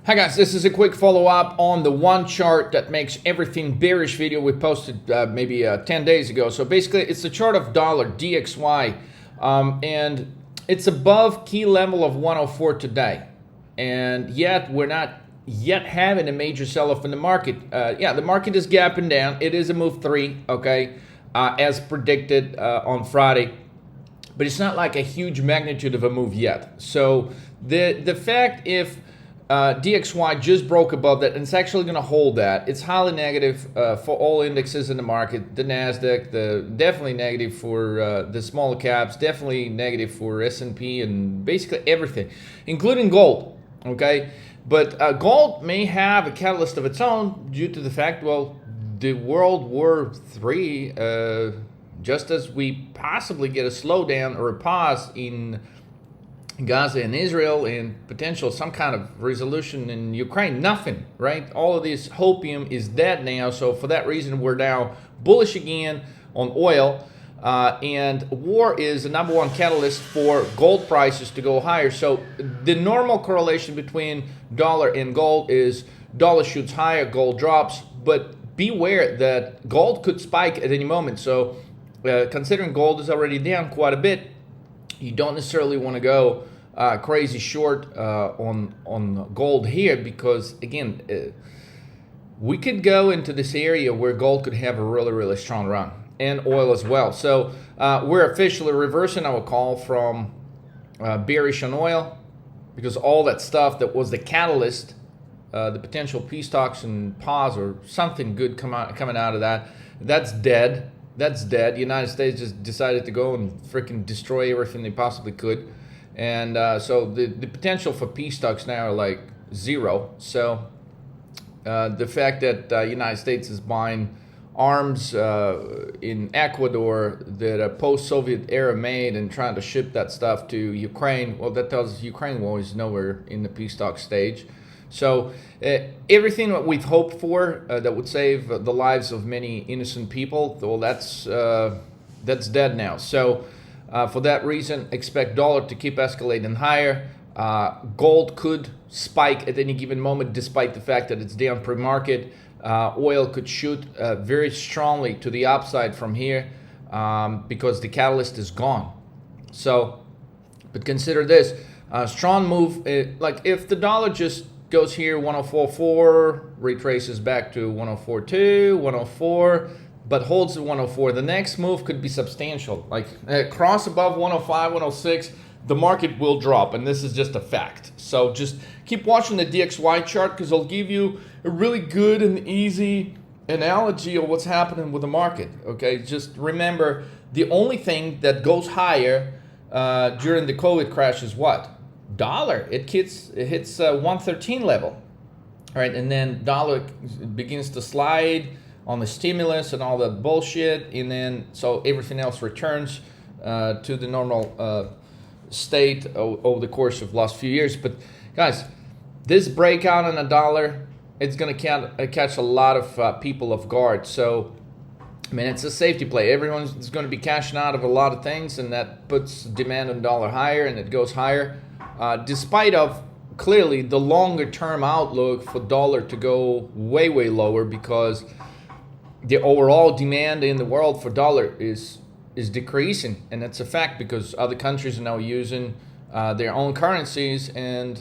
Hi guys, this is a quick follow-up on the one chart that makes everything bearish video we posted maybe 10 days ago. So basically it's the chart of dollar DXY and it's above key level of 104 today, and yet we're not yet having a major sell-off in the market. Yeah, the market is gapping down. It is a move 3, okay, as predicted on Friday, but it's not like a huge magnitude of a move yet. So the fact if DXY just broke above that, and it's actually going to hold that, it's highly negative for all indexes in the market. The Nasdaq, definitely negative for the smaller caps, definitely negative for S&P, and basically everything, including gold. Okay, but gold may have a catalyst of its own due to the fact, well, the World War III, just as we possibly get a slowdown or a pause in Gaza and Israel, and potential some kind of resolution in Ukraine, nothing, right? All of this hopium is dead now. So for that reason, we're now bullish again on oil, and war is the number one catalyst for gold prices to go higher. So the normal correlation between dollar and gold is dollar shoots higher, gold drops, but beware that gold could spike at any moment. So considering gold is already down quite a bit, you don't necessarily want to go crazy short on gold here, because again, we could go into this area where gold could have a really strong run, and oil as well. So we're officially reversing our call from bearish on oil, because all that stuff that was the catalyst, the potential peace talks and pause or something good coming out of that, that's dead. That's dead. The United States just decided to go and freaking destroy everything they possibly could. And so the potential for peace talks now are like zero. So the fact that the United States is buying arms in Ecuador that are post-Soviet era made and trying to ship that stuff to Ukraine, well, that tells us Ukraine is nowhere in the peace talk stage. So everything that we've hoped for that would save the lives of many innocent people, well, that's dead now. So for that reason, expect dollar to keep escalating higher. Gold could spike at any given moment, despite the fact that it's down pre-market. Oil could shoot very strongly to the upside from here because the catalyst is gone. So, but consider this, strong move, like if the dollar just goes here 104.4, retraces back to 104.2, 104, but holds the 104. The next move could be substantial. Like cross above 105, 106, the market will drop, and this is just a fact. So just keep watching the DXY chart, because it'll give you a really good and easy analogy of what's happening with the market. Okay, just remember, the only thing that goes higher during the COVID crash is what? Dollar. It hits 113 level, all right, and then dollar begins to slide on the stimulus and all that bullshit, and then so everything else returns to the normal state over the course of the last few years. But guys, this breakout on a dollar, it's going to catch a lot of people off guard. So I mean, it's a safety play. Everyone's going to be cashing out of a lot of things, and that puts demand on dollar higher, and it goes higher. Despite of clearly the longer term outlook for dollar to go way lower, because the overall demand in the world for dollar is decreasing, and that's a fact, because other countries are now using their own currencies and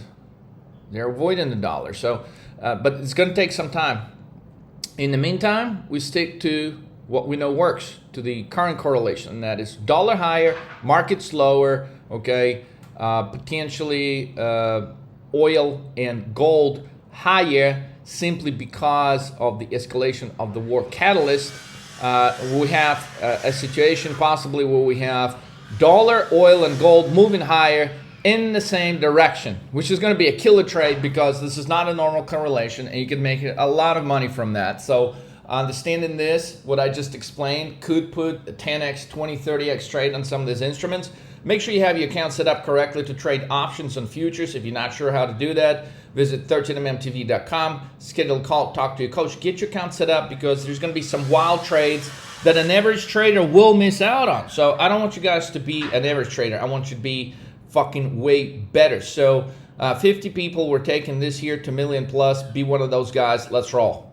they're avoiding the dollar. So but it's going to take some time. In the meantime, we stick to what we know works, to the current correlation, and that is dollar higher, market slower, okay, potentially oil and gold higher, simply because of the escalation of the war catalyst. We have a situation possibly where we have dollar, oil, and gold moving higher in the same direction, which is going to be a killer trade, because this is not a normal correlation, and you can make a lot of money from that. So understanding this, what I just explained, could put a 10x, 20, 30x trade on some of these instruments. Make sure you have your account set up correctly to trade options on futures. If you're not sure how to do that, visit 13mmtv.com, schedule a call, talk to your coach, get your account set up, because there's going to be some wild trades that an average trader will miss out on. So I don't want you guys to be an average trader. I want you to be fucking way better. So 50 people were taking this here to million plus. Be one of those guys. Let's roll.